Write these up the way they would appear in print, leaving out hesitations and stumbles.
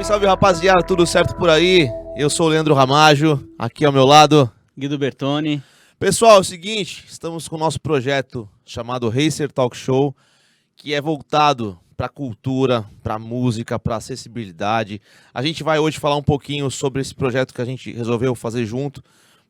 Salve, salve rapaziada, tudo certo por aí? Eu sou o Leandro Ramaggio, aqui ao meu lado Guido Bertoni. Pessoal, é o seguinte, estamos com o nosso projeto chamado Racer Talk Show, que é voltado para cultura, para música, para acessibilidade. A gente vai hoje falar um pouquinho sobre esse projeto que a gente resolveu fazer junto,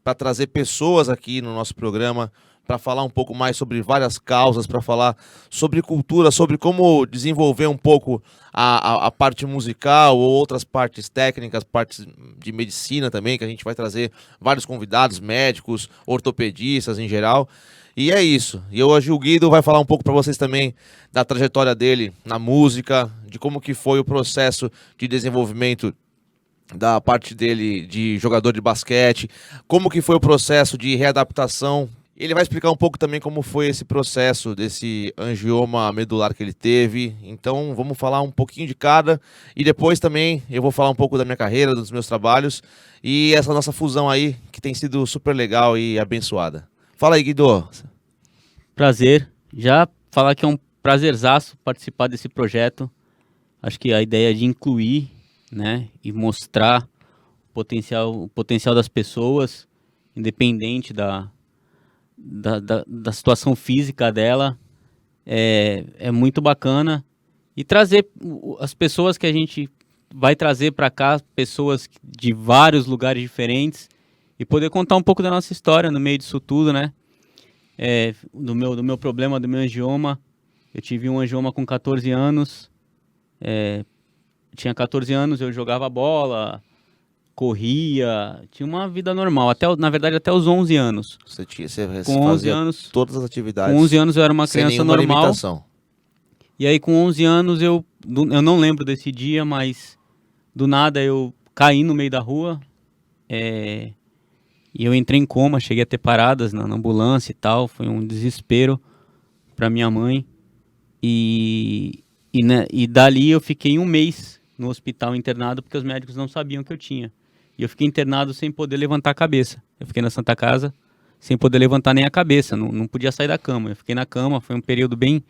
para trazer pessoas aqui no nosso programa, para falar um pouco mais sobre várias causas, para falar sobre cultura, sobre como desenvolver um pouco a parte musical ou outras partes técnicas, partes de medicina também, que a gente vai trazer vários convidados, médicos, ortopedistas em geral. E é isso. E hoje o Guido vai falar um pouco para vocês também da trajetória dele na música, de como que foi o processo de desenvolvimento da parte dele de jogador de basquete, como que foi o processo de readaptação. Ele vai explicar um pouco também como foi esse processo desse angioma medular que ele teve. Então vamos falar um pouquinho de cada e depois também eu vou falar um pouco da minha carreira, dos meus trabalhos e essa nossa fusão aí que tem sido super legal e abençoada. Fala aí, Guido. Prazer. Já falar que é um prazerzaço participar desse projeto. Acho que a ideia é de incluir, né, e mostrar o potencial das pessoas, independente da situação física dela, é muito bacana. E trazer as pessoas que a gente vai trazer para cá, pessoas de vários lugares diferentes, e poder contar um pouco da nossa história no meio disso tudo, né? Do meu problema, do meu angioma. Eu tive um angioma com 14 anos. Tinha 14 anos, eu jogava bola, corria, tinha uma vida normal, na verdade até os 11 anos. Você com 11 anos, todas as atividades. Com 11 anos eu era uma sem criança nenhuma normal. Limitação. E aí com 11 anos eu não lembro desse dia, mas do nada eu caí no meio da rua. E eu entrei em coma, cheguei a ter paradas na ambulância e tal, foi um desespero para minha mãe. E dali eu fiquei um mês no hospital internado porque os médicos não sabiam o que eu tinha. E eu fiquei internado sem poder levantar a cabeça. Eu fiquei na Santa Casa sem poder levantar nem a cabeça, não podia sair da cama. Eu fiquei na cama, foi um período bem,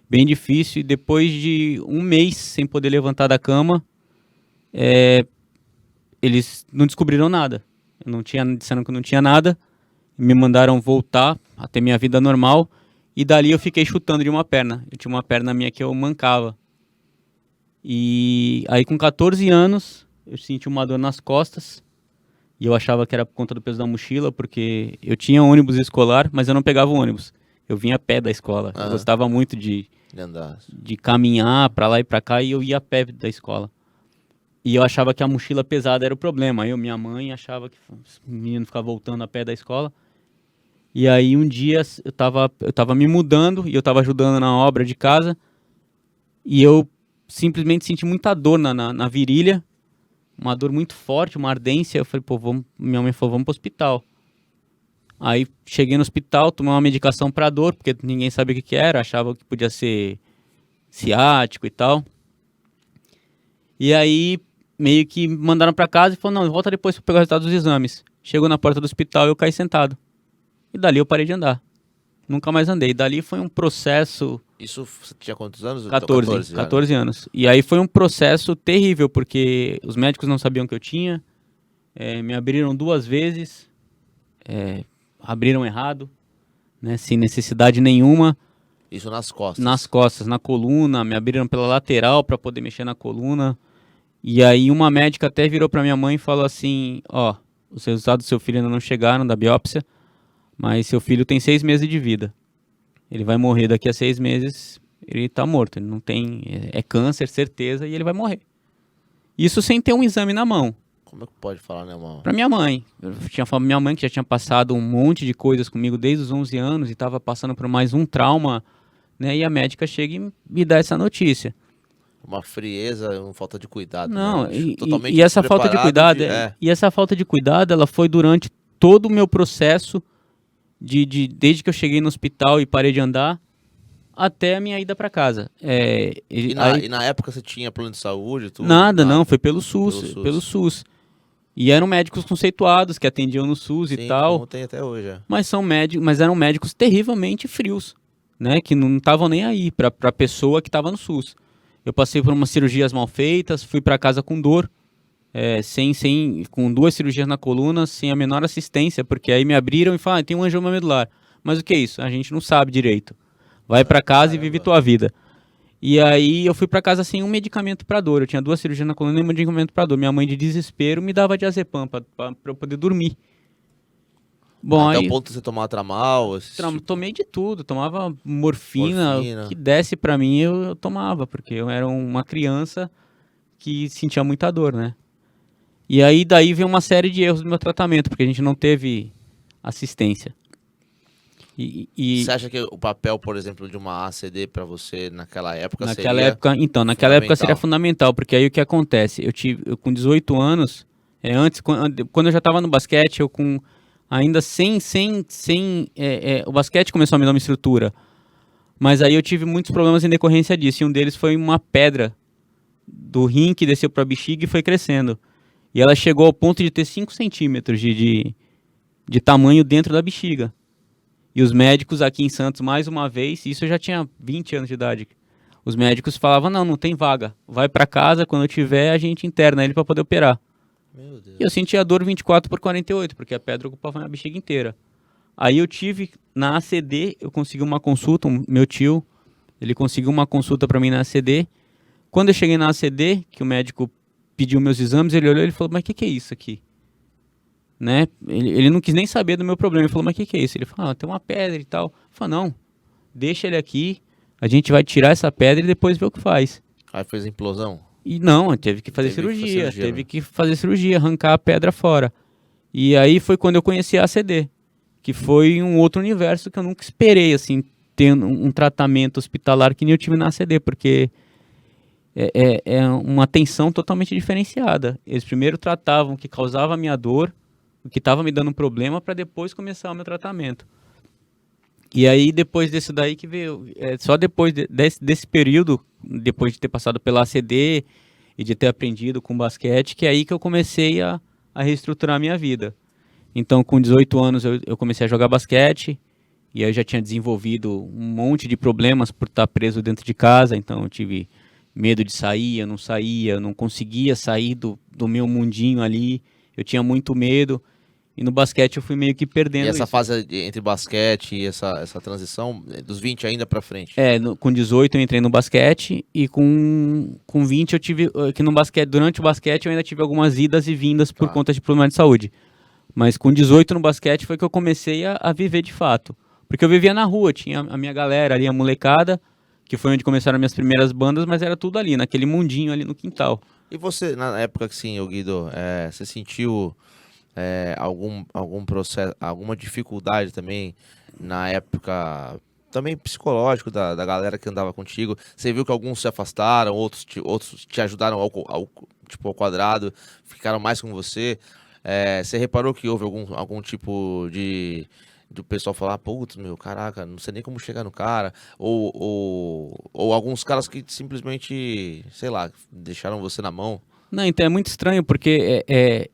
bem difícil. E depois de um mês sem poder levantar da cama, eles não descobriram nada. Disseram que eu não tinha nada, me mandaram voltar a ter minha vida normal. E dali eu fiquei chutando de uma perna. Eu tinha uma perna minha que eu mancava. E aí com 14 anos eu senti uma dor nas costas. E eu achava que era por conta do peso da mochila, porque eu tinha ônibus escolar, mas eu não pegava o ônibus. Eu vinha a pé da escola. Eu gostava muito de caminhar pra lá e pra cá, e eu ia a pé da escola. E eu achava que a mochila pesada era o problema. Minha mãe achava que o menino ficava voltando a pé da escola. E aí um dia eu tava me mudando e eu tava ajudando na obra de casa. E eu simplesmente senti muita dor na virilha. Uma dor muito forte, uma ardência. Eu falei, minha mãe falou, vamos pro hospital. Aí cheguei no hospital, tomei uma medicação pra dor, porque ninguém sabia o que era. Achava que podia ser ciático e tal. E aí meio que me mandaram pra casa e falaram, não, volta depois pra pegar o resultado dos exames. Chegou na porta do hospital e eu caí sentado. E dali eu parei de andar. Nunca mais andei. Dali foi um processo... Isso você tinha quantos anos? 14 anos. E aí foi um processo terrível, porque os médicos não sabiam o que eu tinha. Me abriram 2 vezes. Abriram errado, né, sem necessidade nenhuma. Isso nas costas? Nas costas, na coluna. Me abriram pela lateral para poder mexer na coluna. E aí uma médica até virou para minha mãe e falou assim, os resultados do seu filho ainda não chegaram da biópsia, mas seu filho tem 6 meses de vida. Ele vai morrer daqui a 6 meses, ele tá morto. Ele não tem... É câncer, certeza, e ele vai morrer. Isso sem ter um exame na mão. Como é que pode falar, né, mano? Pra minha mãe. Eu tinha falado pra minha mãe que já tinha passado um monte de coisas comigo desde os 11 anos e tava passando por mais um trauma, né? E a médica chega e me dá essa notícia. Uma frieza, uma falta de cuidado. Não, né? E essa falta de cuidado... E essa falta de cuidado, ela foi durante todo o meu processo desde que eu cheguei no hospital e parei de andar até a minha ida para casa. E na época você tinha plano de saúde? Tudo? Nada, não, foi pelo SUS. E eram médicos conceituados que atendiam no SUS. Sim, e tal. Como tem até hoje. Mas eram médicos terrivelmente frios, né? Que não estavam nem aí para a pessoa que estava no SUS. Eu passei por umas cirurgias mal feitas, fui para casa com dor, com 2 cirurgias na coluna, sem a menor assistência, porque aí me abriram e falaram, tem um angioma medular. Mas o que é isso? A gente não sabe direito. Vai para casa e vive tua vida. E aí eu fui para casa sem um medicamento para dor. Eu tinha 2 cirurgias na coluna e um medicamento para dor. Minha mãe, de desespero, me dava diazepam para eu poder dormir. Bom, Até aí o ponto de você tomar tramal? tomei de tudo. Tomava morfina. O que desse para mim eu tomava, porque eu era uma criança que sentia muita dor, né? E aí daí veio uma série de erros no meu tratamento, porque a gente não teve assistência. Você acha que o papel, por exemplo, de uma ACD para você naquela época naquela época seria fundamental, porque aí o que acontece? Eu com 18 anos, quando eu já estava no basquete, eu com ainda o basquete começou a me dar uma estrutura, mas aí eu tive muitos problemas em decorrência disso, e um deles foi uma pedra do rim que desceu para a bexiga e foi crescendo, e ela chegou ao ponto de ter 5 centímetros de tamanho dentro da bexiga. E os médicos aqui em Santos, mais uma vez, isso eu já tinha 20 anos de idade, os médicos falavam, não tem vaga, vai para casa, quando tiver a gente interna ele para poder operar. Meu Deus. E eu sentia dor 24/48, porque a pedra ocupava a minha bexiga inteira. Aí eu tive, na ACD, eu consegui uma consulta, meu tio, ele conseguiu uma consulta para mim na ACD. Quando eu cheguei na ACD, que o médico pediu meus exames, ele olhou e falou, mas o que é isso aqui? Né? Ele não quis nem saber do meu problema. Ele falou, mas o que é isso? Ele falou, tem uma pedra e tal. Eu falei, não, deixa ele aqui, a gente vai tirar essa pedra e depois ver o que faz. Aí fez a implosão? E não, teve que fazer cirurgia, arrancar a pedra fora. E aí foi quando eu conheci a ACD, que foi um outro universo que eu nunca esperei, assim, ter um tratamento hospitalar que nem eu tive na ACD, porque é uma atenção totalmente diferenciada. Eles primeiro tratavam o que causava a minha dor, o que estava me dando um problema, para depois começar o meu tratamento. E aí, depois desse daí que veio, só depois desse período, depois de ter passado pela ACD e de ter aprendido com basquete, que é aí que eu comecei a reestruturar a minha vida. Então, com 18 anos, eu comecei a jogar basquete, e aí eu já tinha desenvolvido um monte de problemas por estar preso dentro de casa, então eu tive medo de sair, eu não conseguia sair do meu mundinho ali, eu tinha muito medo. E no basquete eu fui meio que perdendo. E essa isso. fase entre basquete e essa transição, dos 20 ainda pra frente? Com 18 eu entrei no basquete e com 20 eu tive, que no basquete, durante o basquete eu ainda tive algumas idas e vindas por conta de problemas de saúde. Mas com 18 no basquete foi que eu comecei a viver de fato. Porque eu vivia na rua, tinha a minha galera ali, a molecada, que foi onde começaram as minhas primeiras bandas, mas era tudo ali, naquele mundinho ali no quintal. E você, na época que sim, Guido, você sentiu algum processo, alguma dificuldade também na época, também psicológico da galera que andava contigo? Você viu que alguns se afastaram, outros te ajudaram ao quadrado, ficaram mais com você? Você reparou que houve algum tipo do pessoal falar, putz, meu, caraca, não sei nem como chegar no cara, ou alguns caras que simplesmente, sei lá, deixaram você na mão? Não, então é muito estranho, porque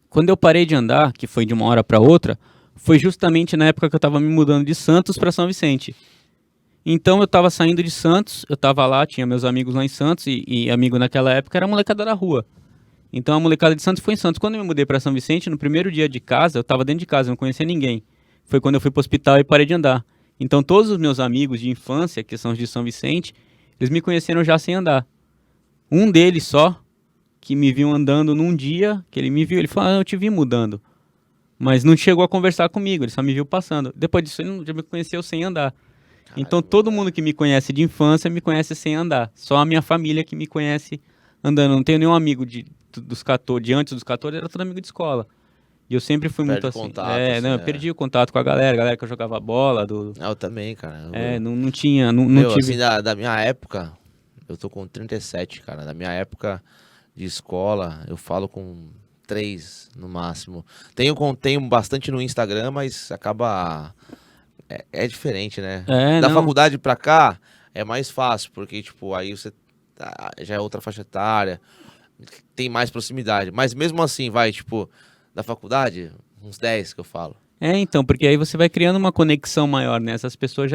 quando eu parei de andar, que foi de uma hora para outra, foi justamente na época que eu estava me mudando de Santos para São Vicente. Então eu estava saindo de Santos, eu estava lá, tinha meus amigos lá em Santos, e amigo naquela época era a molecada da rua. Então a molecada de Santos foi em Santos. Quando eu me mudei para São Vicente, no primeiro dia de casa, eu estava dentro de casa, não conhecia ninguém. Foi quando eu fui para o hospital e parei de andar. Então todos os meus amigos de infância, que são os de São Vicente, eles me conheceram já sem andar. Um deles só, que me viu andando num dia, que ele me viu, ele falou, eu te vi mudando. Mas não chegou a conversar comigo, ele só me viu passando. Depois disso, ele já me conheceu sem andar. Caramba. Então todo mundo que me conhece de infância me conhece sem andar. Só a minha família que me conhece andando. Não tenho nenhum amigo dos 14, de antes dos 14, era todo amigo de escola. E eu sempre fui muito assim. Eu perdi o contato com a galera que eu jogava bola. Eu também, cara. Não tinha, não tive... Assim, da minha época, eu tô com 37, cara. Da minha época de escola, eu falo com 3 no máximo. Tenho bastante no Instagram, mas acaba... É diferente, né? Da faculdade pra cá, é mais fácil, porque, tipo, aí você já é outra faixa etária, tem mais proximidade. Mas mesmo assim, tipo, da faculdade, uns 10 que eu falo. Então, porque aí você vai criando uma conexão maior, né? Essas pessoas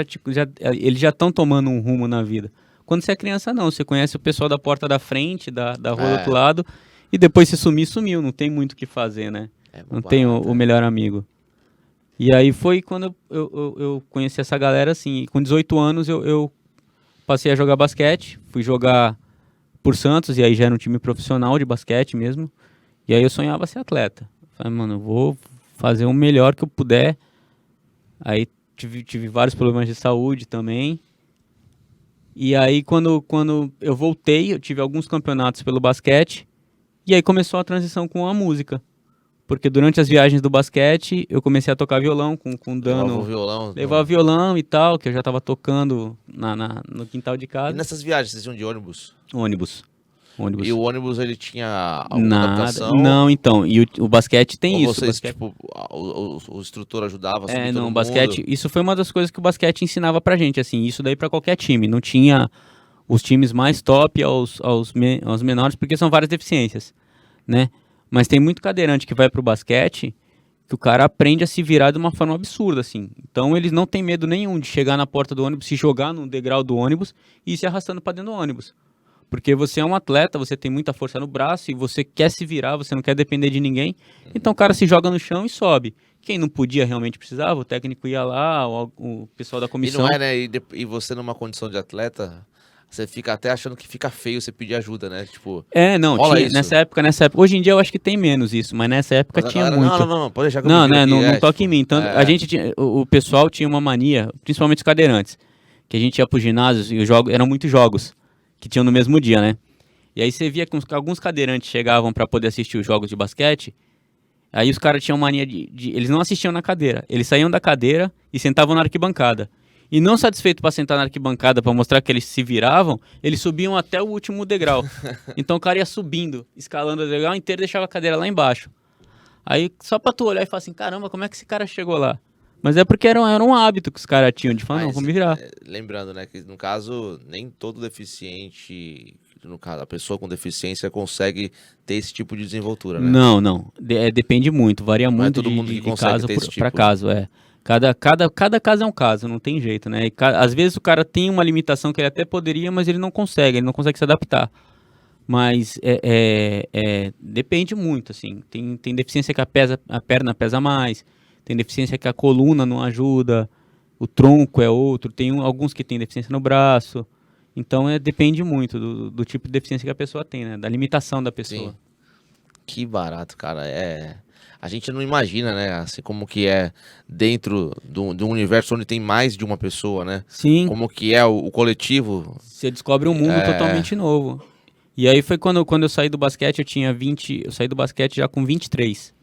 eles já estão tomando um rumo na vida. Quando você é criança, não. Você conhece o pessoal da porta da frente, da rua do outro É. lado, e depois se sumir, sumiu. Não tem muito o que fazer, né? É Não tem barato, o melhor amigo. E aí foi quando eu conheci essa galera, assim. E com 18 anos eu passei a jogar basquete. Fui jogar por Santos, e aí já era um time profissional de basquete mesmo. E aí eu sonhava ser atleta. Falei, mano, eu vou fazer o melhor que eu puder. Aí tive vários problemas de saúde também. E aí quando eu voltei, eu tive alguns campeonatos pelo basquete. E aí começou a transição com a música. Porque durante as viagens do basquete, eu comecei a tocar violão com o Levava o Dano. violão. Levava violão e tal, que eu já tava tocando no quintal de E casa. nessas viagens, vocês iam de ônibus? Ônibus. E o ônibus, ele tinha alguma Nada. adaptação? Não, então. E o basquete tem Ou isso. vocês, basquete... tipo, o instrutor ajudava a subir todo não, o mundo? basquete. Isso foi uma das coisas que o basquete ensinava pra gente, assim. Isso daí pra qualquer time. Não tinha os times mais top aos menores, porque são várias deficiências, né? Mas tem muito cadeirante que vai pro basquete que o cara aprende a se virar de uma forma absurda, assim. Então eles não têm medo nenhum de chegar na porta do ônibus, se jogar no degrau do ônibus e ir se arrastando pra dentro do ônibus. Porque você é um atleta, você tem muita força no braço e você quer se virar, você não quer depender de ninguém. Então o cara se joga no chão e sobe. Quem não podia realmente precisava, o técnico ia lá, o pessoal da E comissão. não é, né? E você numa condição de atleta, você fica até achando que fica feio você pedir ajuda, né? Tipo, Não, rola tinha, isso. nessa época. Hoje em dia eu acho que tem menos isso, mas nessa época Mas a tinha galera, muito. Não, pode deixar que eu Não, me viro né, aqui, não toque tipo, em mim. Então, a gente tinha, o pessoal tinha uma mania, principalmente os cadeirantes, que a gente ia pro ginásio e os jogos eram muitos jogos que tinham no mesmo dia, né? E aí você via que alguns cadeirantes chegavam pra poder assistir os jogos de basquete, aí os caras tinham mania eles não assistiam na cadeira, eles saíam da cadeira e sentavam na arquibancada. E não satisfeito para sentar na arquibancada para mostrar que eles se viravam, eles subiam até o último degrau. Então o cara ia subindo, escalando o degrau inteiro e deixava a cadeira lá embaixo. Aí só pra tu olhar e falar assim, caramba, como é que esse cara chegou lá? Mas é porque era um hábito que os caras tinham de falar, não, Mas, vou me virar. lembrando, né, que no caso, nem todo deficiente, no caso, a pessoa com deficiência consegue ter esse tipo de desenvoltura, né? Não. Depende muito, varia Não é muito todo mundo que de consegue caso ter esse pra tipo. caso, é. Cada caso é um caso, não tem jeito, né? Às vezes o cara tem uma limitação que ele até poderia, mas ele não consegue se adaptar. Mas depende muito, assim. Tem deficiência que a perna pesa mais, tem deficiência que a coluna não ajuda, o tronco é outro, tem alguns que têm deficiência no braço. Então depende muito do tipo de deficiência que a pessoa tem, né? Da limitação da pessoa. Sim. Que barato, cara. A gente não imagina, né? Assim, como que é dentro de um universo onde tem mais de uma pessoa, né? Sim. Como que é o coletivo. Você descobre um mundo totalmente novo. E aí foi quando eu saí do basquete, eu saí do basquete já com 23.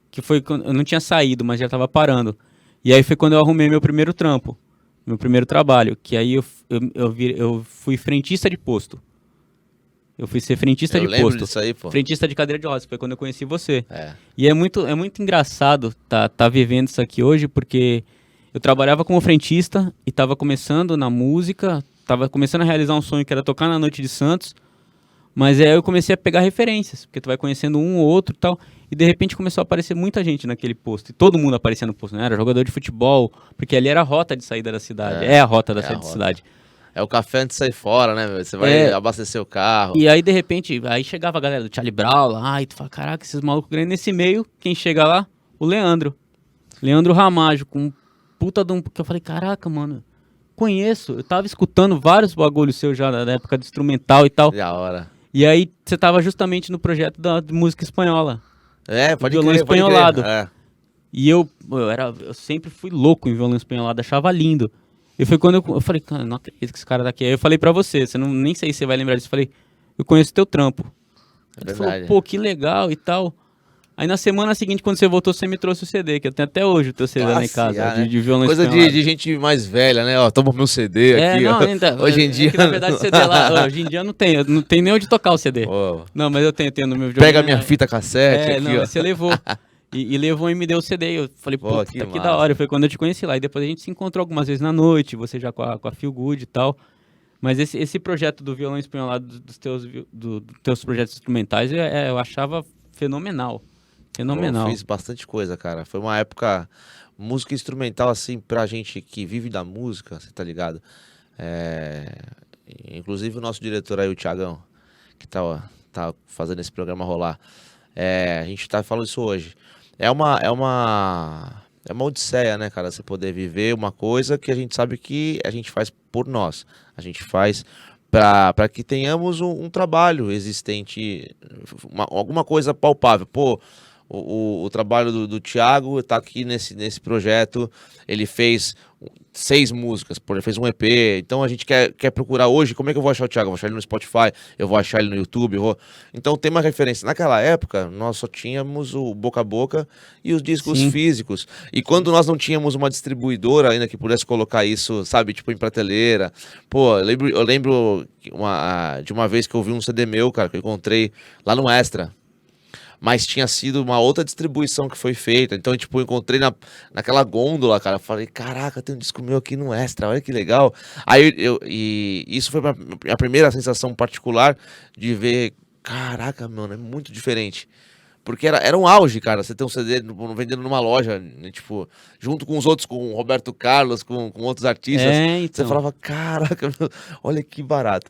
Que foi quando eu não tinha saído, mas já tava parando. E aí foi quando eu arrumei meu primeiro trampo, meu primeiro trabalho, que aí eu fui frentista de posto. Eu fui ser frentista Eu de lembro posto. disso aí, pô. Frentista de cadeira de rodas, foi quando eu conheci você. É. E é muito engraçado tá vivendo isso aqui hoje, porque eu trabalhava como frentista e tava começando na música, tava começando a realizar um sonho que era tocar na Noite de Santos, mas aí eu comecei a pegar referências, porque tu vai conhecendo um ou outro e tal, e de repente começou a aparecer muita gente naquele posto, e todo mundo aparecia no posto, né? Era jogador de futebol, porque ali era a rota de saída da cidade, é a rota da cidade. É o café antes de sair fora, né, meu? Você vai abastecer o carro. E aí, de repente, aí chegava a galera do Charlie Brown lá, e tu fala, caraca, esses malucos grandes. Nesse meio, quem chega lá? O Leandro. Leandro Ramalho, com um puta de um... Que eu falei, caraca, mano, conheço. Eu tava escutando vários bagulhos seus já na época do instrumental e tal. Da hora. E aí, você tava justamente no projeto de música espanhola. Pode violão crer, espanholado. Pode crer. E eu sempre fui louco em violão espanholado, achava lindo. E foi quando eu falei, cara, não acredito que esse cara daqui. Aí eu falei pra você nem sei se você vai lembrar disso. Eu falei, eu conheço teu trampo. Ele falou, pô, que legal e tal. Aí na semana seguinte, quando você voltou, você me trouxe o CD, que eu tenho até hoje o teu CD lá em casa, de violão coisa espanholado. de gente mais velha, né? Ó, toma meu CD aqui, não, ó. Ainda, Hoje em dia... na verdade, o CD lá, hoje em dia não tem nem onde tocar o CD. Oh. Não, mas eu tenho no meu videogame. Pega a minha fita cassete aqui, não, ó. você levou. E levou e me deu o CD. Eu falei, pô, que massa. da hora. Foi quando eu te conheci lá. E depois a gente se encontrou algumas vezes na noite, você já com a Feel Good e tal. Mas esse projeto do violão espanholado, dos teus projetos instrumentais, eu achava fenomenal. Fenomenal. Eu fiz bastante coisa, cara. Foi uma época... Música instrumental, assim, pra gente que vive da música, você tá ligado? inclusive o nosso diretor aí, o Thiagão, que tá fazendo esse programa rolar. A gente tá falando isso hoje. É uma odisseia, né, cara? Você poder viver uma coisa que a gente sabe que a gente faz por nós. A gente faz para que tenhamos um trabalho existente, alguma coisa palpável. Pô, o trabalho do Thiago está aqui nesse projeto. Ele fez 6 músicas, pô, ele fez um EP. Então a gente quer procurar hoje. Como é que eu vou achar o Thiago? Eu vou achar ele no Spotify, eu vou achar ele no YouTube. Então tem uma referência. Naquela época, nós só tínhamos o boca a boca e os discos Sim. físicos. E quando nós não tínhamos uma distribuidora ainda que pudesse colocar isso, sabe, tipo em prateleira. Pô, eu lembro de uma vez que eu vi um CD meu, cara, que eu encontrei lá no Extra. Mas tinha sido uma outra distribuição que foi feita. Então, tipo, eu encontrei naquela gôndola, cara. Falei, caraca, tem um disco meu aqui no Extra, olha que legal. E isso foi a primeira sensação particular de ver, caraca, mano, é muito diferente. Porque era um auge, cara, você ter um CD vendendo numa loja, né, tipo, junto com os outros, com o Roberto Carlos, com outros artistas. Você Então. falava, caraca, meu, olha que barato.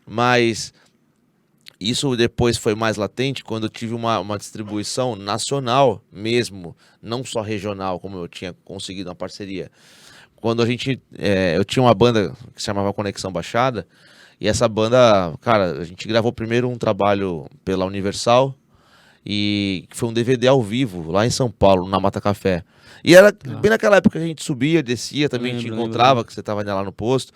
Mas isso depois foi mais latente quando eu tive uma distribuição nacional mesmo, não só regional, como eu tinha conseguido uma parceria. Quando eu tinha uma banda que se chamava Conexão Baixada, e essa banda, cara, a gente gravou primeiro um trabalho pela Universal, e foi um DVD ao vivo, lá em São Paulo, na Mata Café. E era bem naquela época que a gente subia, descia, também te encontrava, que você tava lá no posto.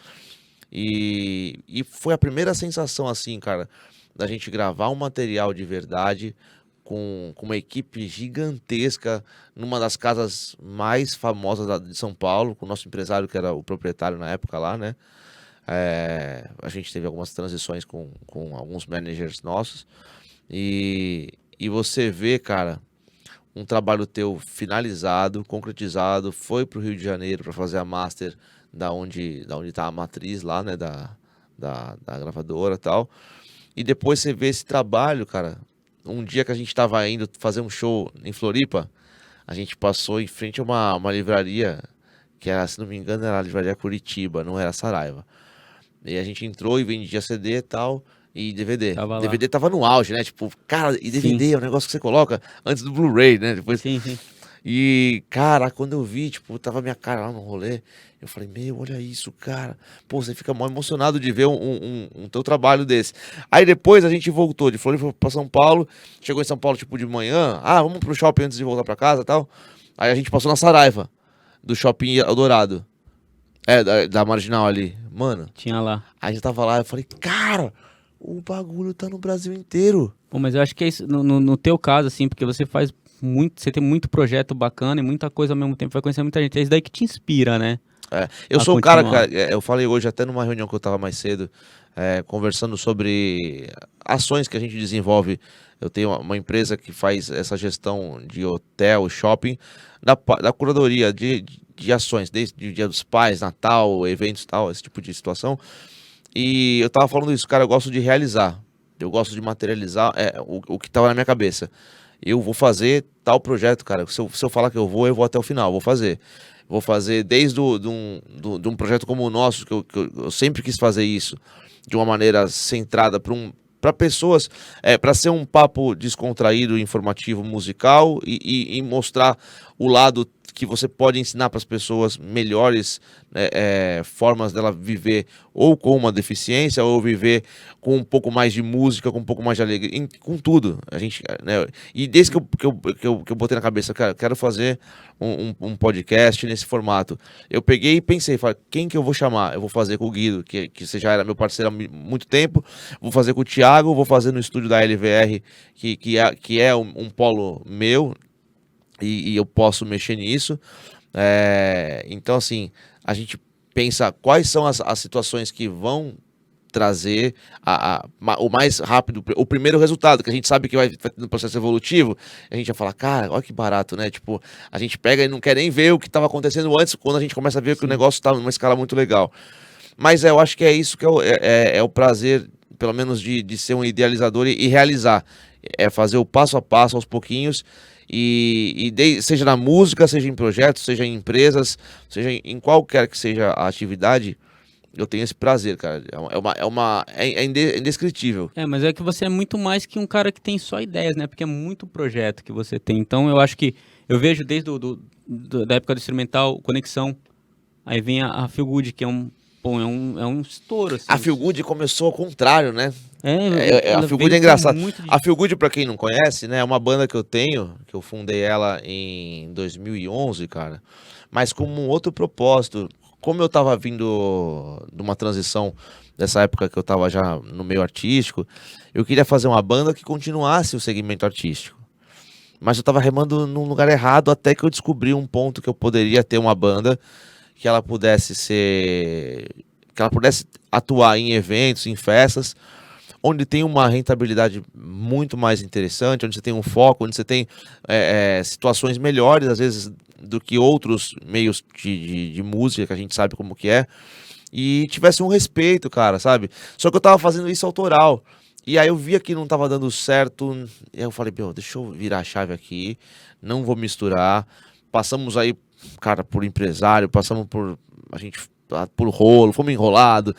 E foi a primeira sensação, assim, cara, da gente gravar um material de verdade com uma equipe gigantesca numa das casas mais famosas de São Paulo, com o nosso empresário, que era o proprietário na época lá, né? A gente teve algumas transições com alguns managers nossos. E você vê, cara, um trabalho teu finalizado, concretizado, foi pro Rio de Janeiro para fazer a master da onde tá a matriz lá, né, da gravadora e tal. E depois você vê esse trabalho, cara. Um dia que a gente tava indo fazer um show em Floripa, a gente passou em frente a uma livraria, que era, se não me engano, era a livraria Curitiba, não era Saraiva. E a gente entrou e vendia CD e tal, e DVD. Tava DVD lá. tava no auge, né? Tipo, cara, e DVD Sim. é um negócio que você coloca antes do Blu-ray, né? Depois... Sim, sim. E, cara, quando eu vi, tipo, tava minha cara lá no rolê, eu falei, meu, olha isso, cara. Pô, você fica mó emocionado de ver um teu trabalho desse. Aí depois a gente voltou de Floripa pra São Paulo, chegou em São Paulo, tipo, de manhã, vamos pro shopping antes de voltar pra casa e tal. Aí a gente passou na Saraiva, do Shopping Eldorado. Da Marginal ali. Mano, Tinha lá. a gente tava lá, eu falei, cara, o bagulho tá no Brasil inteiro. Pô, mas eu acho que é isso, no teu caso, assim, porque você faz muito, você tem muito projeto bacana e muita coisa ao mesmo tempo, vai conhecer muita gente. É isso daí que te inspira, né? Eu A sou o cara, continuar. eu falei hoje até numa reunião que eu tava mais cedo, conversando sobre ações que a gente desenvolve. Eu tenho uma empresa que faz essa gestão de hotel, shopping, da curadoria de ações, desde o Dia dos Pais, Natal, eventos e tal, esse tipo de situação. E eu tava falando isso, cara, eu gosto de realizar. Eu gosto de materializar o que tava na minha cabeça. Eu vou fazer tal projeto, cara. Se eu falar que eu vou até o final, vou fazer. Vou fazer desde de um projeto como o nosso, que eu sempre quis fazer isso, de uma maneira centrada para pessoas, para ser um papo descontraído, informativo, musical e mostrar o lado que você pode ensinar para as pessoas melhores formas dela viver ou com uma deficiência ou viver com um pouco mais de música, com um pouco mais de alegria, com tudo. A gente, né, e desde que eu botei na cabeça, cara, quero fazer um podcast nesse formato. Eu peguei e pensei, falei, quem que eu vou chamar? Eu vou fazer com o Guido, que você já era meu parceiro há muito tempo, vou fazer com o Thiago, vou fazer no estúdio da LVR, que é um polo meu, e eu posso mexer nisso. Então, assim, a gente pensa quais são as situações que vão trazer o mais rápido, o primeiro resultado, que a gente sabe que vai no processo evolutivo, a gente vai falar, cara, olha que barato, né? Tipo, a gente pega e não quer nem ver o que estava acontecendo antes, quando a gente começa a ver que o negócio está numa escala muito legal. Mas eu acho que é isso que é o prazer, pelo menos, de ser um idealizador e realizar. É fazer o passo a passo, aos pouquinhos, seja na música, seja em projetos, seja em empresas, seja em qualquer que seja a atividade, Eu tenho esse prazer, cara. É indescritível. Mas é que você é muito mais que um cara que tem só ideias, né? Porque é muito projeto que você tem. Então eu acho que eu vejo desde da época do instrumental, Conexão, aí vem a Feel Good, que é um estouro, assim. A Feel Good começou ao contrário, né? A Ela Feel veio Good é com engraçado. muito de- A Feel Good, pra quem não conhece, né, é uma banda que eu tenho, que eu fundei ela em 2011, cara, mas com um outro propósito. Como eu tava vindo de uma transição dessa época que eu tava já no meio artístico, eu queria fazer uma banda que continuasse o segmento artístico. Mas eu tava remando num lugar errado até que eu descobri um ponto que eu poderia ter uma banda que ela pudesse ser, que ela pudesse atuar em eventos, em festas, onde tem uma rentabilidade muito mais interessante, onde você tem um foco, onde você tem situações melhores, às vezes, do que outros meios de música, que a gente sabe como que é, e tivesse um respeito, cara, sabe? Só que eu tava fazendo isso autoral, e aí eu via que não tava dando certo, e aí eu falei, meu, deixa eu virar a chave aqui, não vou misturar, passamos aí, cara, por empresário, passamos por, a gente por rolo, fomos enrolados,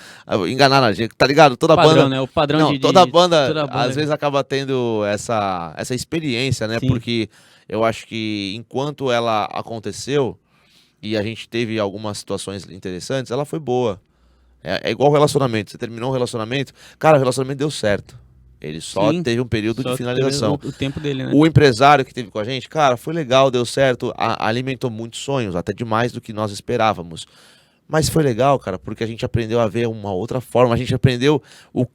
enganaram a gente, tá ligado? Toda padrão, banda. né? O padrão Não, de toda banda toda banda. às vezes acaba tendo essa experiência, né? Sim. Porque eu acho que enquanto ela aconteceu e a gente teve algumas situações interessantes, ela foi boa. É igual relacionamento. Você terminou um relacionamento, cara, o relacionamento deu certo. Ele só Sim, teve um período só de finalização. o tempo dele, né? O empresário que teve com a gente, cara, foi legal, deu certo, alimentou muitos sonhos, até demais do que nós esperávamos. Mas foi legal, cara, porque a gente aprendeu a ver uma outra forma, a gente aprendeu o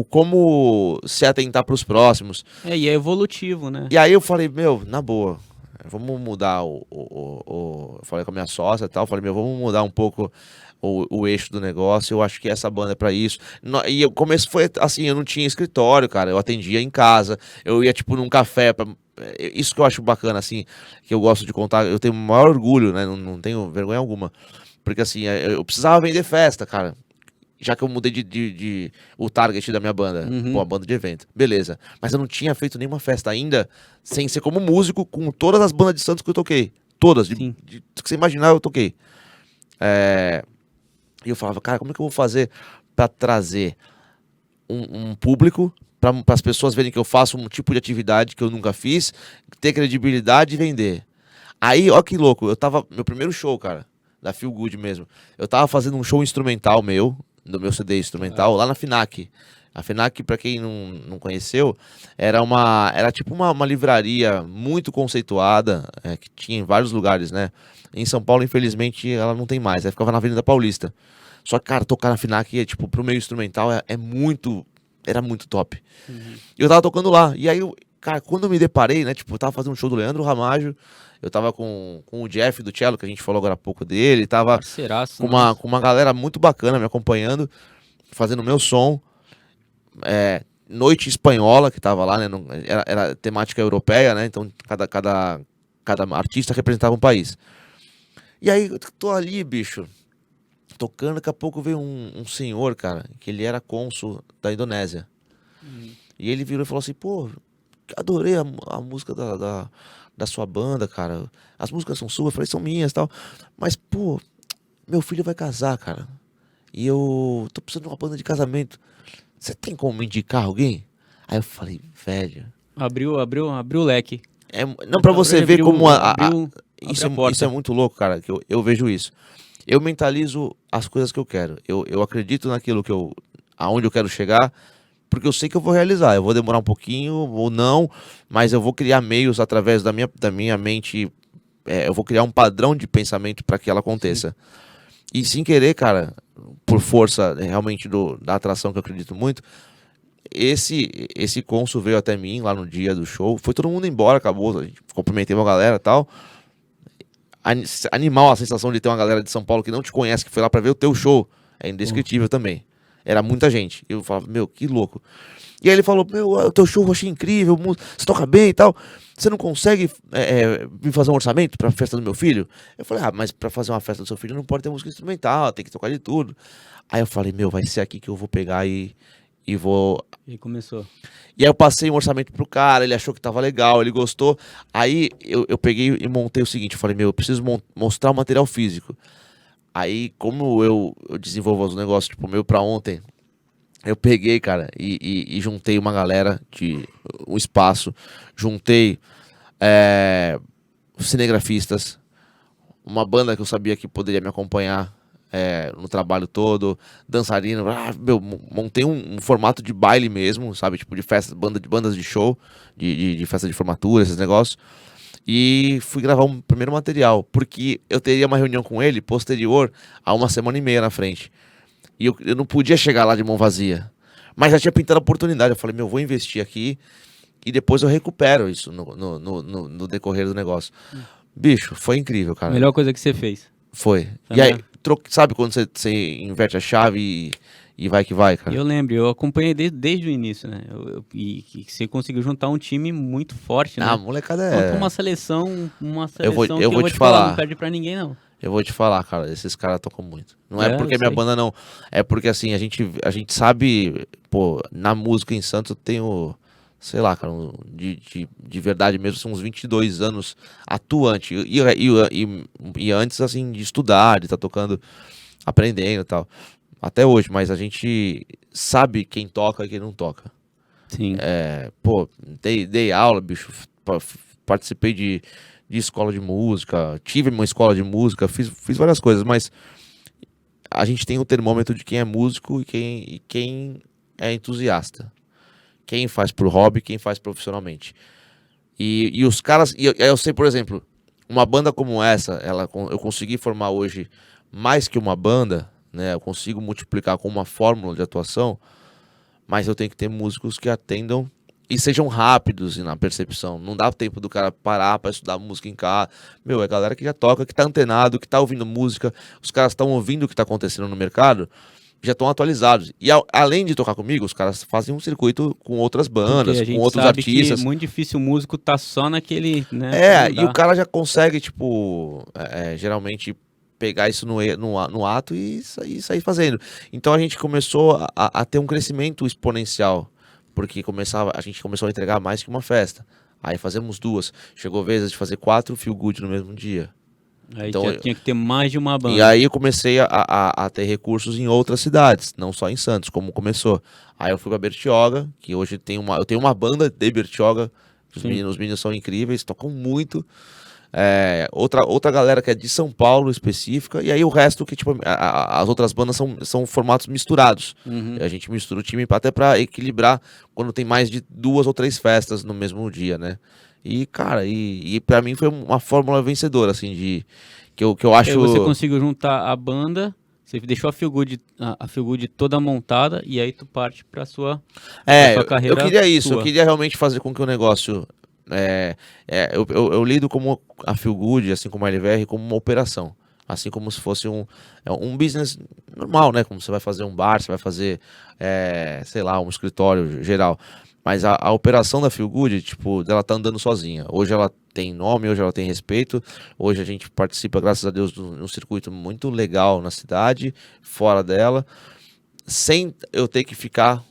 como se atentar para os próximos. E é evolutivo, né? E aí eu falei, meu, na boa, vamos mudar eu falei com a minha sócia e tal, falei, meu, vamos mudar um pouco o eixo do negócio, eu acho que essa banda é pra isso. E o começo foi assim, eu não tinha escritório, cara, eu atendia em casa, eu ia tipo num café, isso que eu acho bacana, assim, que eu gosto de contar, eu tenho o maior orgulho, né, não tenho vergonha alguma, porque assim, eu precisava vender festa, cara. Já que eu mudei o target da minha banda, Uhum. uma banda de evento. Beleza. Mas eu não tinha feito nenhuma festa ainda, sem ser como músico, com todas as bandas de Santos que eu toquei. Todas. Sim. Do que você imaginar, eu toquei. E eu falava, cara, como é que eu vou fazer pra trazer um público, para as pessoas verem que eu faço um tipo de atividade que eu nunca fiz, ter credibilidade e vender. Aí, ó que louco, meu primeiro show, cara, da Feel Good mesmo, eu tava fazendo um show instrumental do meu CD instrumental, lá na FINAC. A FINAC, pra quem não conheceu, era tipo uma livraria muito conceituada, que tinha em vários lugares, né? Em São Paulo, infelizmente, ela não tem mais, aí ficava na Avenida Paulista. Só que, cara, tocar na FINAC, tipo, pro meio instrumental era muito top. Uhum. E eu tava tocando lá, e aí, cara, quando eu me deparei, né, tipo, eu tava fazendo um show do Leandro Ramalho, eu tava com o Jeff do Cello, que a gente falou agora há pouco dele, tava Parceiraço, com uma galera muito bacana me acompanhando, fazendo o meu som. Noite espanhola, que tava lá, né? Era temática europeia, né? Então cada artista representava um país. E aí, eu tô ali, bicho, tocando, daqui a pouco veio um senhor, cara, que ele era cônsul da Indonésia. E ele virou e falou assim, pô, adorei a música da sua banda, cara. As músicas são suas, eu falei, são minhas e tal. Mas, pô, meu filho vai casar, cara. E eu tô precisando de uma banda de casamento. Você tem como me indicar alguém? Aí eu falei, velho. Abriu o leque. Não, pra você ver como abriu isso a porta. isso é muito louco, cara, que eu vejo isso. Eu mentalizo as coisas que eu quero. Eu acredito naquilo aonde eu quero chegar, porque eu sei que eu vou realizar. Eu vou demorar um pouquinho ou não, mas eu vou criar meios através da minha mente. Eu vou criar um padrão de pensamento para que ela aconteça. E sem querer, cara, por força realmente da atração que eu acredito muito, esse cônsul veio até mim lá no dia do show. Foi todo mundo embora, acabou. A gente cumprimentei uma galera e tal. Animal a sensação de ter uma galera de São Paulo que não te conhece, que foi lá pra ver o teu show. É indescritível também. Era muita gente. Eu falava, meu, que louco. E aí ele falou, meu, o teu show eu achei incrível, você toca bem e tal. Você não consegue me fazer um orçamento pra festa do meu filho? Eu falei, mas pra fazer uma festa do seu filho não pode ter música instrumental, tem que tocar de tudo. Aí eu falei, meu, vai ser aqui que eu vou pegar e vou... E começou. E aí eu passei um orçamento pro cara, ele achou que tava legal, ele gostou. Aí eu peguei e montei o seguinte, eu falei, meu, eu preciso mostrar o material físico. Aí, como eu desenvolvo os negócios, tipo, meu pra ontem, eu peguei, cara, e juntei uma galera de um espaço, juntei cinegrafistas, uma banda que eu sabia que poderia me acompanhar no trabalho todo, dançarino, montei um formato de baile mesmo, sabe, tipo de festa, bandas de show, de festa de formatura, esses negócios, e fui gravar um primeiro material, porque eu teria uma reunião com ele posterior a uma semana e meia na frente, e eu não podia chegar lá de mão vazia, mas já tinha pintado a oportunidade, eu falei, vou investir aqui, e depois eu recupero isso no decorrer do negócio. Bicho, foi incrível, cara. Melhor coisa que você fez. Foi. E Também. aí, sabe quando você inverte a chave e vai que vai, cara? Eu lembro, eu acompanhei desde o início, né? E você conseguiu juntar um time muito forte, né? Ah, a molecada Contra é... uma seleção Eu vou que te falar. não perde pra ninguém, não. Eu vou te falar, cara, esses caras tocam muito. Não é É, porque eu minha sei. banda não... É porque, assim, a gente sabe... Pô, na música em Santos eu tenho... Sei lá, cara, de verdade mesmo, são uns 22 anos atuante. E antes, assim, de estudar, de estar tocando, aprendendo e tal. Até hoje, mas a gente sabe quem toca e quem não toca. Sim. Pô, dei aula, bicho, participei de escola de música, tive uma escola de música, fiz várias coisas, mas a gente tem o termômetro de quem é músico e quem é entusiasta. Quem faz por hobby, quem faz profissionalmente. E os caras, eu sei, por exemplo, uma banda como essa, eu consegui formar hoje mais que uma banda, né? Eu consigo multiplicar com uma fórmula de atuação, mas eu tenho que ter músicos que atendam e sejam rápidos na percepção. Não dá tempo do cara parar pra estudar música em casa. Meu, é galera que já toca, que tá antenado, que tá ouvindo música, os caras estão ouvindo o que tá acontecendo no mercado, já estão atualizados. E além de tocar comigo, os caras fazem um circuito com outras bandas, Porque a com gente outros sabe artistas. que é muito difícil o músico tá só naquele, né? E o cara já consegue, tipo, geralmente pegar isso no ato e sair fazendo. Então a gente começou a ter um crescimento exponencial, porque a gente começou a entregar mais que uma festa. Aí fazemos 2. Chegou vezes de fazer 4 feel good no mesmo dia. Aí Então, já tinha que ter mais de uma banda. E aí eu comecei a ter recursos em outras cidades, não só em Santos, como começou. Aí eu fui pra Bertioga, que hoje eu tenho uma banda de Bertioga, que os meninos são incríveis, tocam muito. Outra galera que é de São Paulo específica, e aí o resto que, tipo, as outras bandas são formatos misturados. Uhum. A gente mistura o time até pra equilibrar quando tem mais de 2 ou 3 festas no mesmo dia, né? E, cara, e pra mim foi uma fórmula vencedora, assim, que eu acho... Aí você conseguiu juntar a banda, você deixou a Feel Good toda montada, e aí tu parte pra sua carreira. Eu queria isso, sua. eu queria realmente fazer com que o negócio... eu lido como a Feel Good, assim como a LVR, como uma operação. Assim como se fosse um business normal, né? Como você vai fazer um bar, você vai fazer, sei lá, um escritório geral. Mas a operação da Feel Good, tipo, ela tá andando sozinha. Hoje ela tem nome, hoje ela tem respeito. Hoje a gente participa, graças a Deus, de um circuito muito legal na cidade, fora dela, sem eu ter que ficar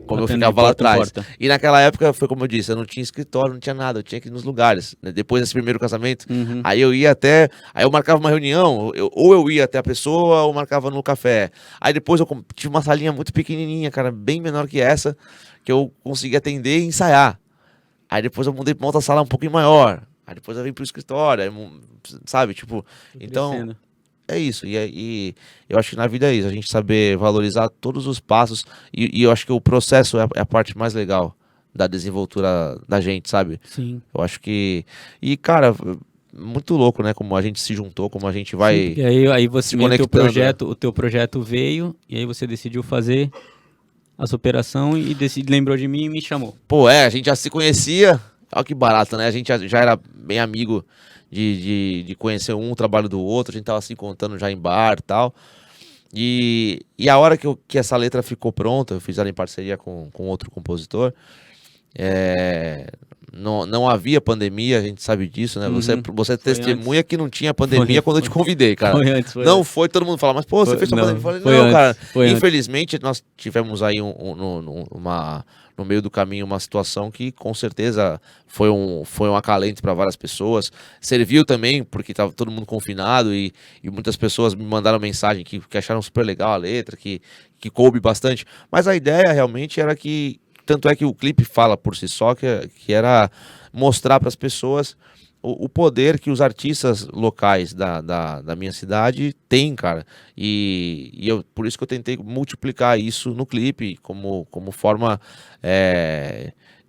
como eu ficava lá atrás. E naquela época, foi como eu disse, eu não tinha escritório, não tinha nada, eu tinha que ir nos lugares. Né? Depois desse primeiro casamento, aí eu ia até... Aí eu marcava uma reunião, ou eu ia até a pessoa, ou marcava no café. Aí depois eu tive uma salinha muito pequenininha, cara, bem menor que essa, que eu conseguia atender e ensaiar. Aí depois eu mudei pra uma outra sala um pouquinho maior. Aí depois eu vim pro escritório, sabe? Tipo, então... É isso, e eu acho que na vida é isso, a gente saber valorizar todos os passos, e eu acho que o processo é a parte mais legal da desenvoltura da gente, sabe? Sim. Eu acho que... E, cara, muito louco, né? Como a gente se juntou, como a gente vai... Sim, e aí você se conectando, o teu projeto veio, e aí você decidiu fazer essa operação e lembrou de mim e me chamou. Pô, a gente já se conhecia, olha que barato, né? A gente já era bem amigo de conhecer um trabalho do outro, a gente tava se encontrando já em bar e tal. E a hora que essa letra ficou pronta, eu fiz ela em parceria com outro compositor, não havia pandemia, a gente sabe disso, né? Você testemunha que não tinha pandemia quando eu te convidei, cara. Não foi, todo mundo fala, mas pô, você fez sua pandemia? Eu falei, não, cara. Infelizmente, nós tivemos aí no meio do caminho uma situação que com certeza foi um acalento para várias pessoas. Serviu também, porque estava todo mundo confinado e muitas pessoas me mandaram mensagem que acharam super legal a letra, que coube bastante. Mas a ideia realmente era que, tanto é que o clipe fala por si só, que era mostrar para as pessoas o poder que os artistas locais da minha cidade têm, cara. Por isso que eu tentei multiplicar isso no clipe, como forma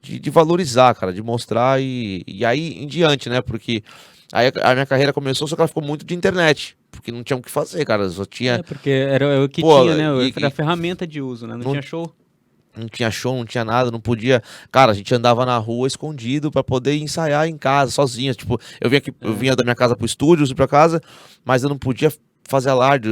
de valorizar, cara, de mostrar e aí em diante, né? Porque aí a minha carreira começou, só que ela ficou muito de internet. Porque não tinha o que fazer, cara. Só tinha. Porque era o que tinha, né? Era a ferramenta de uso, né? Não tinha show. Não tinha show, não tinha nada, não podia. Cara, a gente andava na rua escondido pra poder ensaiar em casa, sozinho. Tipo, eu vinha da minha casa pro estúdio, pra casa, mas eu não podia fazer alarde.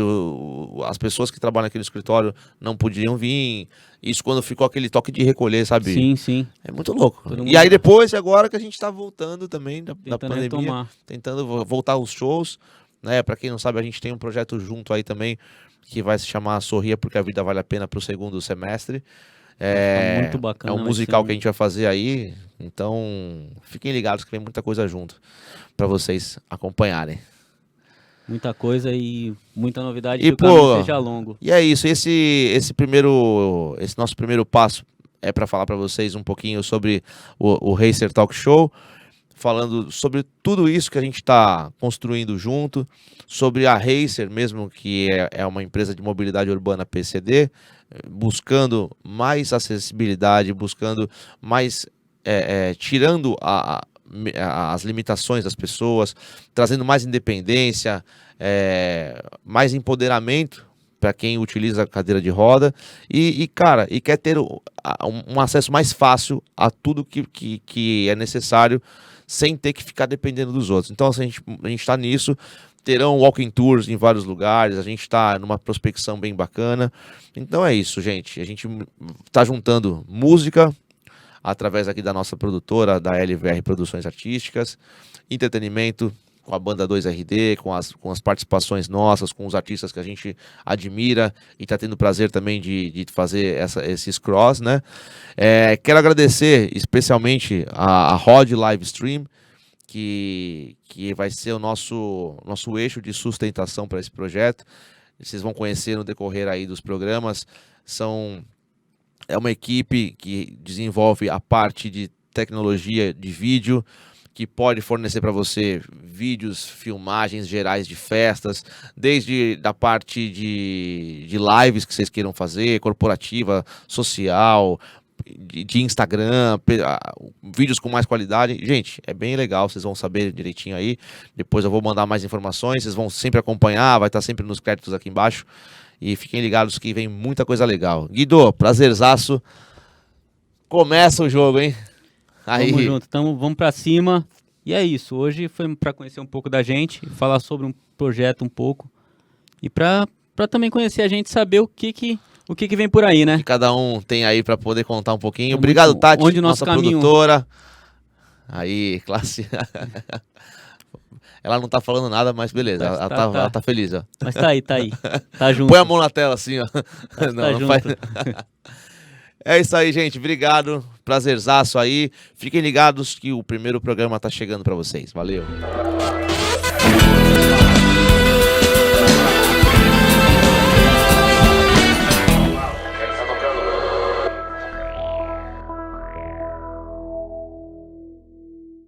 As pessoas que trabalham naquele escritório não podiam vir. Isso quando ficou aquele toque de recolher, sabe? Sim, sim. É muito louco. E aí depois, agora que a gente tá voltando também da pandemia, retomar. Tentando voltar aos shows, né? Pra quem não sabe, a gente tem um projeto junto aí também, que vai se chamar Sorria Porque a Vida Vale a Pena pro segundo semestre. Muito bacana. É um musical que a gente vai fazer aí, então fiquem ligados que vem muita coisa junto pra vocês acompanharem. Muita coisa e muita novidade, E, que o caminho seja longo. E é isso, esse nosso primeiro passo é pra falar pra vocês um pouquinho sobre o Racer Talk Show, falando sobre tudo isso que a gente está construindo junto, sobre a Racer mesmo, que é uma empresa de mobilidade urbana PCD, buscando mais acessibilidade, buscando mais, tirando as limitações das pessoas, trazendo mais independência, mais empoderamento para quem utiliza a cadeira de roda e quer ter um acesso mais fácil a tudo que é necessário, sem ter que ficar dependendo dos outros. Então, assim, a gente está nisso. Terão walking tours em vários lugares, a gente está numa prospecção bem bacana. Então é isso, gente. A gente está juntando música, através aqui da nossa produtora, da LVR Produções Artísticas, entretenimento com a banda 2RD, com as participações nossas, com os artistas que a gente admira e está tendo o prazer também de fazer esses cross, né? Quero agradecer especialmente a Rod Live Stream, que vai ser o nosso eixo de sustentação para esse projeto. Vocês vão conhecer no decorrer aí dos programas. É uma equipe que desenvolve a parte de tecnologia de vídeo, que pode fornecer para você vídeos, filmagens gerais de festas, desde da parte de lives que vocês queiram fazer, corporativa, social, de Instagram, vídeos com mais qualidade. Gente, é bem legal, vocês vão saber direitinho aí. Depois eu vou mandar mais informações, vocês vão sempre acompanhar, vai estar sempre nos créditos aqui embaixo. E fiquem ligados que vem muita coisa legal. Guido, prazerzaço. Começa o jogo, hein? Aí. Tamo junto, vamos pra cima. E é isso, hoje foi pra conhecer um pouco da gente, falar sobre um projeto um pouco. E pra também conhecer a gente, saber o que vem por aí, né? Que cada um tem aí pra poder contar um pouquinho. Obrigado, Tati, onde nossa caminho... produtora. Aí, classe. Ela não tá falando nada, mas beleza, ela tá feliz, ó. Mas tá aí. Tá junto. Põe a mão na tela assim, ó. Não faz... É isso aí, gente. Obrigado. Prazerzaço aí. Fiquem ligados que o primeiro programa tá chegando pra vocês. Valeu.